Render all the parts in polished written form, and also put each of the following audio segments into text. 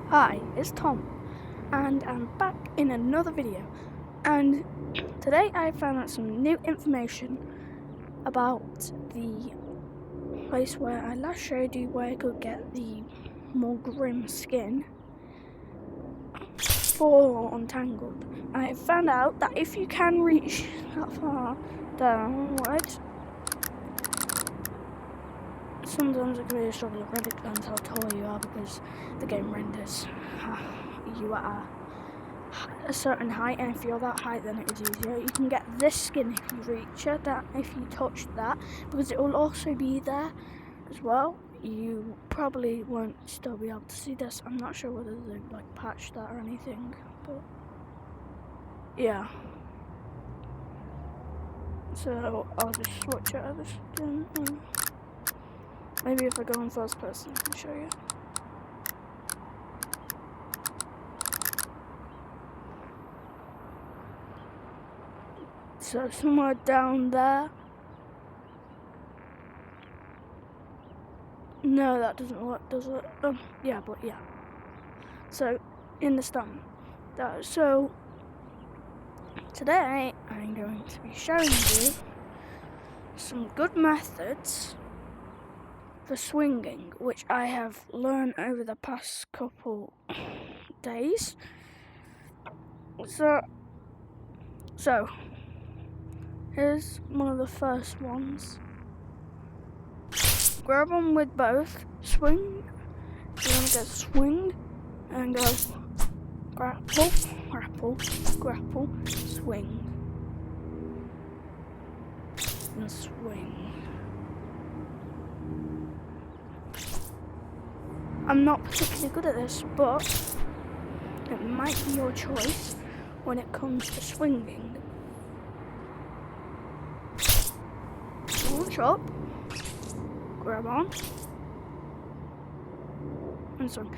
Hi, it's Tom, and I'm back in another video, and today I found out some new information about the place where I last showed you where I could get the more grim skin for Untangled. I found out that if you can reach that far downwards, sometimes it can be a struggle. It really depends how tall you are because the game renders you at a certain height, and if you're that height then it is easier. You can get this skin if you reach it, that if you touch that, because it will also be there as well. You probably won't still be able to see this. I'm not sure whether they like patched that or anything, but yeah. So I'll just switch out of this skin. Maybe if I go in first person I can show you. So somewhere down there. No, that doesn't work, does it? Yeah, but yeah. So, in the stomach. So, today I'm going to be showing you some good methods for swinging, which I have learned over the past couple days. So here's one of the first ones. Grab on with both, swing, you're going to get swing, and go grapple, grapple, grapple, swing, and swing. I'm not particularly good at this, but it might be your choice when it comes to swinging. Launch up, grab on, and swing.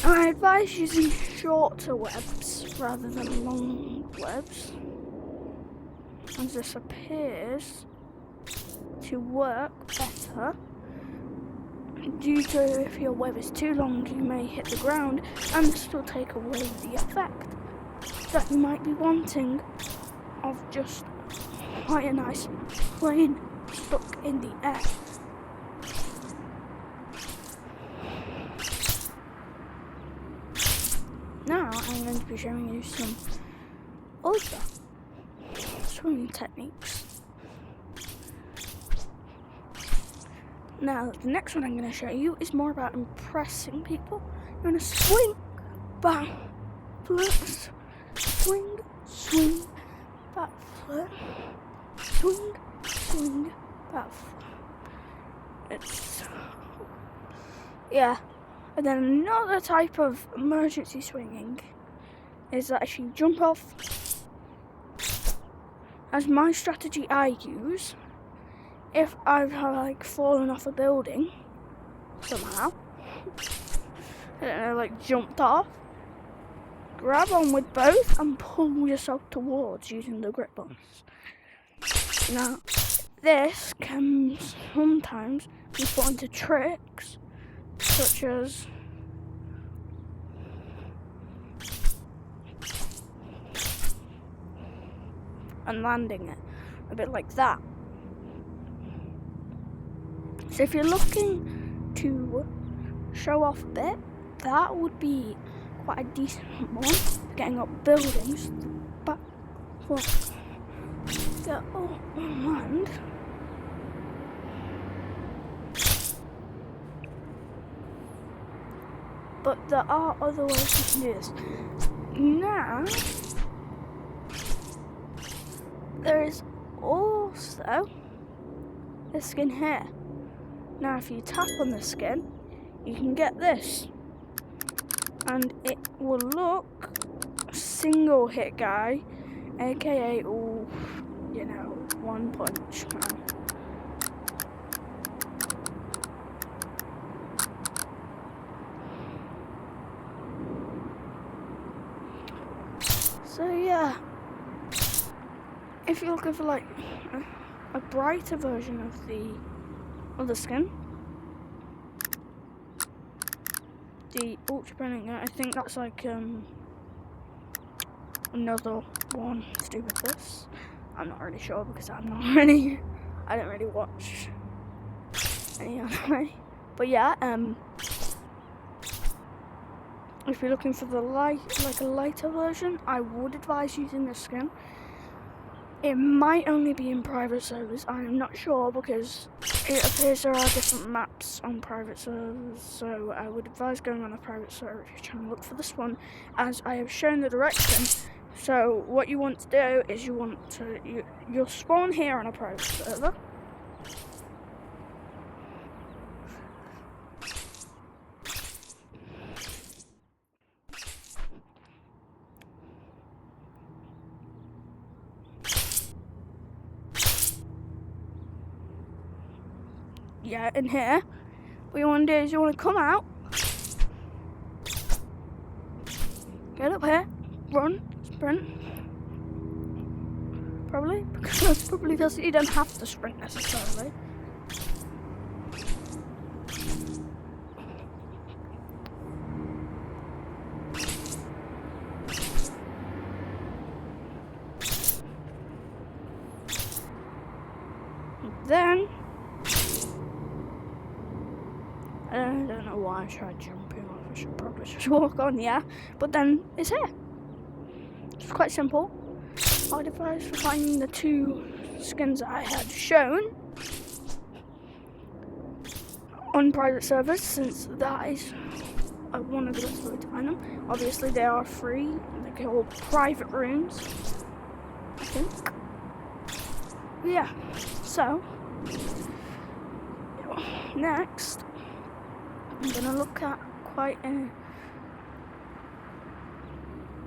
I advise using shorter webs rather than long webs, as this appears to work better. Due to if your web is too long, you may hit the ground and still take away the effect that you might be wanting of just quite a nice plane stuck in the air. Now I'm going to be showing you some other swimming techniques. Now the next one I'm going to show you is more about impressing people. You're going to swing, back, flip, swing, swing, back, flip, swing, swing, back, flip. Yeah. And then another type of emergency swinging is that if you jump off, as my strategy I use, if I've like fallen off a building somehow, I don't know, like jumped off, grab on with both and pull yourself towards using the grip buttons. Now, this can sometimes be put into tricks, such as and landing it, a bit like that. So if you're looking to show off a bit, that would be quite a decent one. Getting up buildings, but get up and land. But there are other ways you can do this. Now, there is also this skin here. Now if you tap on the skin, you can get this. And it will look single hit guy, aka, one punch man. So yeah, if you're looking for like a brighter version of the skin, the ultra burning, I think that's like another one to do with this. I'm not really sure because I don't really watch any anime. But yeah, if you're looking for the like a lighter version, I would advise using this skin. It might only be in private servers, I'm not sure, because it appears there are different maps on private servers, so I would advise going on a private server if you're trying to look for this one, as I have shown the direction. So what you want to do is you'll spawn here on a private server. Yeah, in here. What you want to do is you want to come out, get up here, run, sprint. Probably, because you don't have to sprint necessarily. Then I don't know why I tried jumping off. I should probably just walk on, yeah. But then it's here. It's quite simple. I'd advise for finding the two skins that I had shown on private servers, since that is one of the best ways to find them. Obviously, they are free. They're called private rooms, I think. Yeah. So next, I'm gonna look at quite an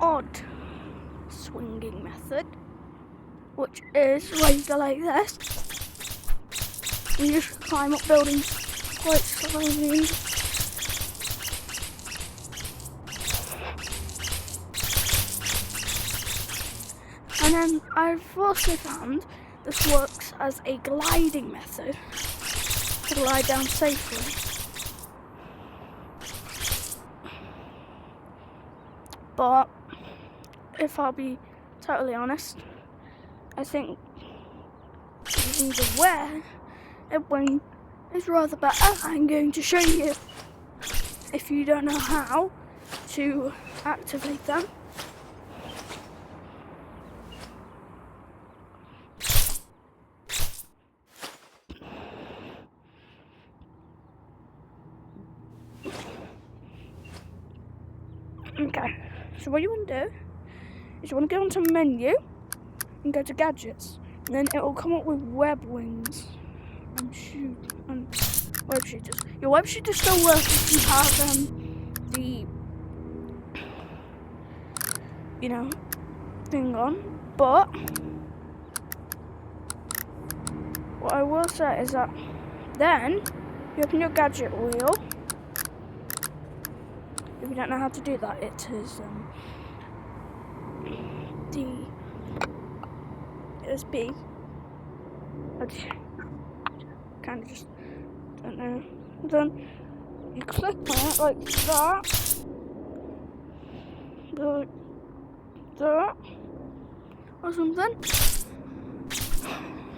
odd swinging method, which is where you go like this. You just climb up buildings quite slowly. And then I've also found this works as a gliding method to glide down safely. But if I'll be totally honest, I think using the wing is rather better. I'm going to show you, if you don't know how to activate them. Okay, so what you want to do is you want to go onto menu and go to gadgets, and then it will come up with web wings and web shooters. Your web shooters still work if you have the thing on, but what I will say is that then you open your gadget wheel. If you don't know how to do that, it is B. I kind of just don't know. Then you click on it like that, like that, or something.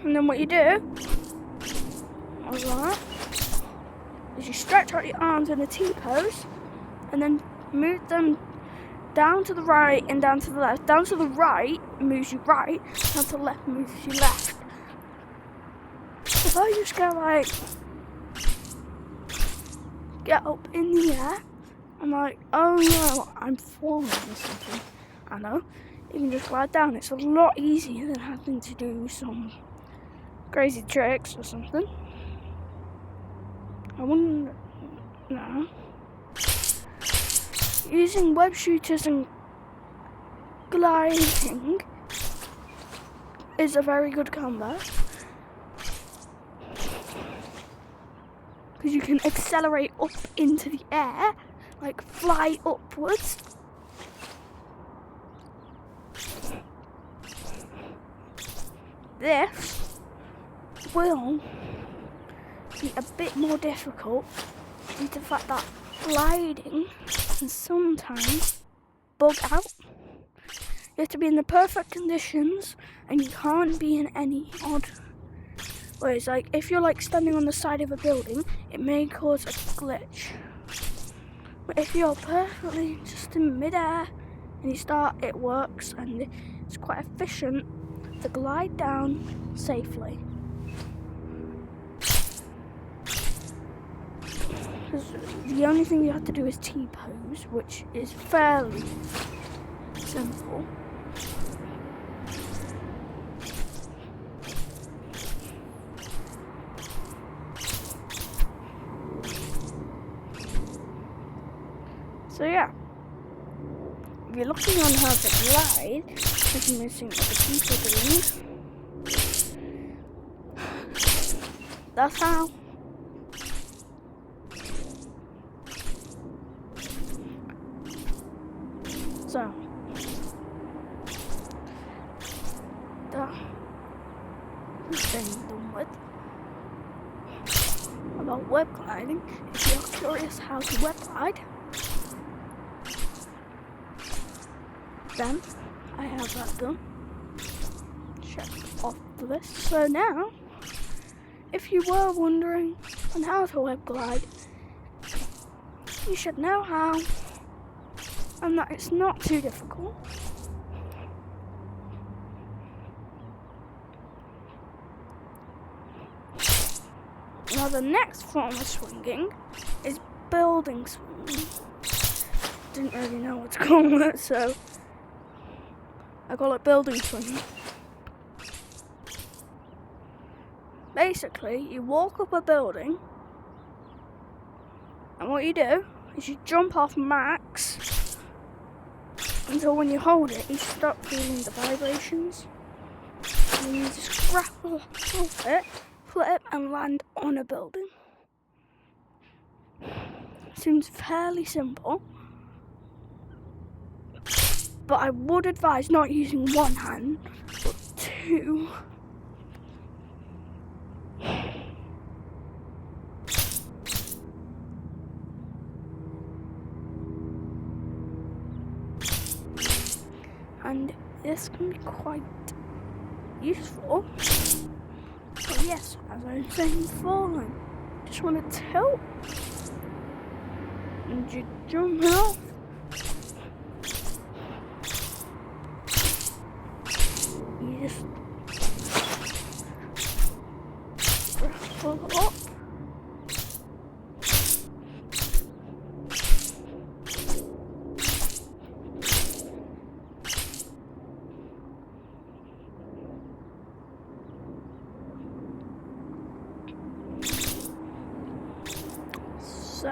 And then what you do, like that, is you stretch out your arms in a T-pose, and then move them down to the right and down to the left. Down to the right moves you right, down to the left moves you left. If I just go like, get up in the air, I'm like, oh no, I'm falling or something. I know, you can just glide down. It's a lot easier than having to do some crazy tricks or something. I wouldn't know. Using web shooters and gliding is a very good combo, because you can accelerate up into the air, like fly upwards. This will be a bit more difficult due to the fact that gliding can sometimes bug out. You have to be in the perfect conditions and you can't be in any odd ways. Like if you're like standing on the side of a building, it may cause a glitch. But if you're perfectly just in midair and you start, it works and it's quite efficient to glide down safely. The only thing you have to do is T-pose, which is fairly simple. So yeah, if you're looking on how to glide, if you're missing other people doing, that's how. So, that's been done with. About web gliding, if you're curious how to web glide, then I have that done. Check off the list. So now, if you were wondering on how to web glide, you should know how, and that it's not too difficult. Now the next form of swinging is building swinging. Didn't really know what to call it, so I call it building swinging. Basically, you walk up a building, and what you do is you jump off max until when you hold it, you stop feeling the vibrations. And you just grapple off it, flip, and land on a building. Seems fairly simple, but I would advise not using one hand, but two. And this can be quite useful. But yes, as I was saying before, just want to tilt and you jump off. You just pull up. So,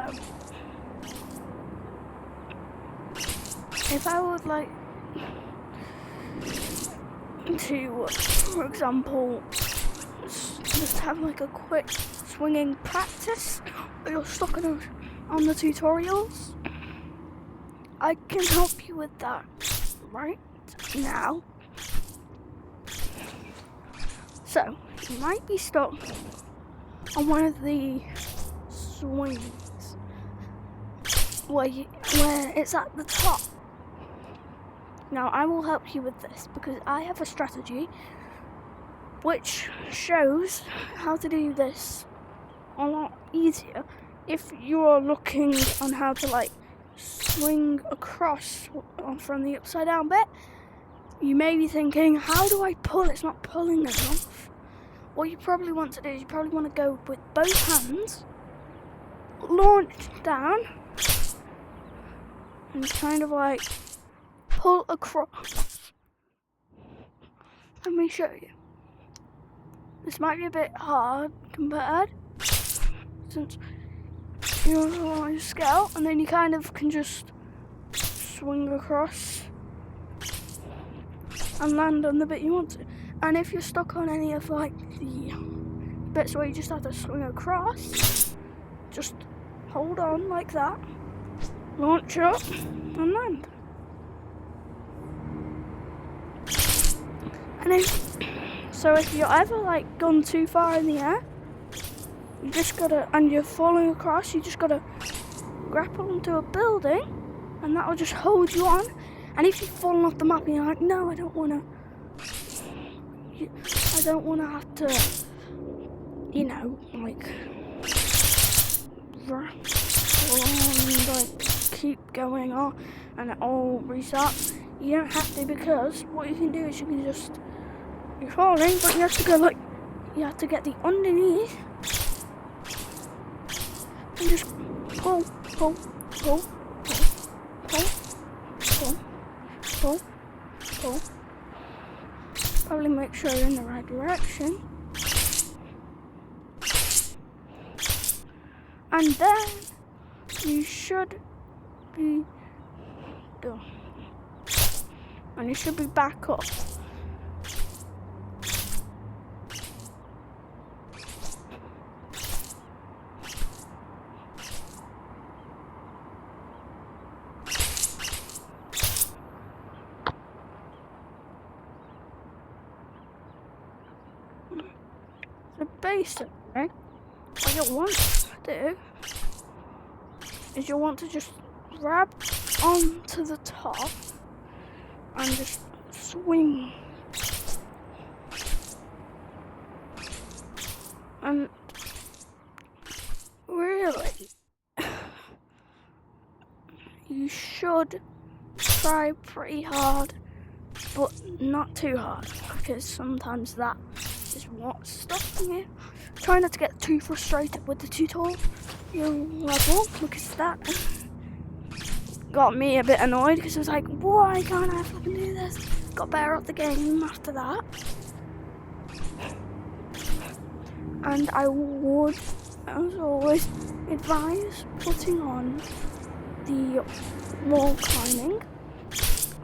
if I would like to, for example, just have like a quick swinging practice, or you're stuck on the tutorials, I can help you with that right now. So, you might be stuck on one of the swings where it's at the top. Now I will help you with this because I have a strategy which shows how to do this a lot easier if you are looking on how to like swing across from the upside down bit. You may be thinking, how do I pull? It's not pulling enough. What you probably want to do is you probably want to go with both hands, launch down, and kind of like pull across. Let me show you. This might be a bit hard compared, since you're on your scale, and then you kind of can just swing across and land on the bit you want to. And if you're stuck on any of like the bits where you just have to swing across, just hold on like that, launch up and land. And if you're ever like gone too far in the air, you just gotta, and you're falling across, you just gotta grapple onto a building, and that will just hold you on. And if you've fallen off the map and you're like, no, I don't want to have to, you know, like, keep going on and it all restarts. You don't have to, because what you can do is you can just, you're falling, but you have to go like, you have to get the underneath and just pull. Probably make sure you're in the right direction. And then you should be done. And you should be back up. So basically, what you want to do is you want to just grab onto the top and just swing. And really, you should try pretty hard, but not too hard, because sometimes that is what's stopping you. Try not to get too frustrated with the tutorial level, because that got me a bit annoyed, because I was like, why can't I fucking do this? Got better at the game after that. And I would, as always, advise putting on the wall climbing,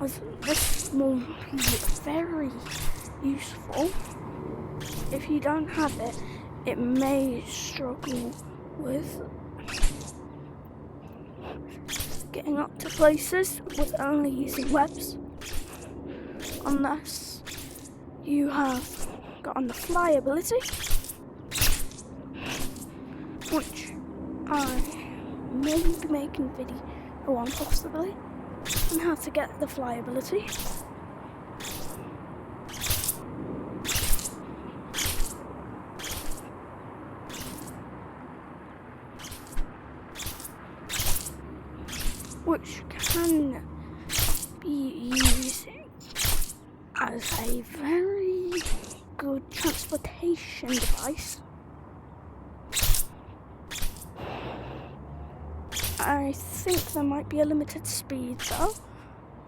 as this will be very useful. If you don't have it, it may struggle with getting up to places with only using webs, unless you have gotten the fly ability, which I may be making a video on possibly on how to get the fly ability. Which can be used as a very good transportation device. I think there might be a limited speed though.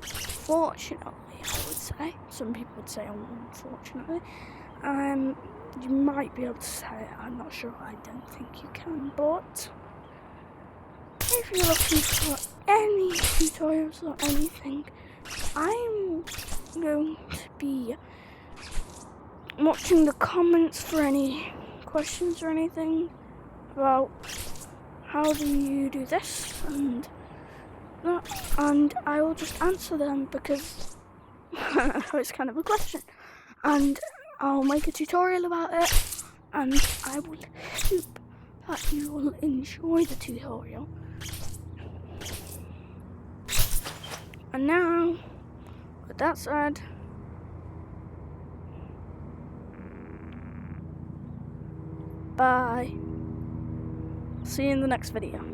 Fortunately, I would say. Some people would say unfortunately. You might be able to say it, I'm not sure, I don't think you can, but if you're looking for any tutorials or anything, I'm going to be watching the comments for any questions or anything about how do you do this and that, and I will just answer them, because it's kind of a question, and I'll make a tutorial about it, and I will hope that you will enjoy the tutorial. And now, with that said, bye. See you in the next video.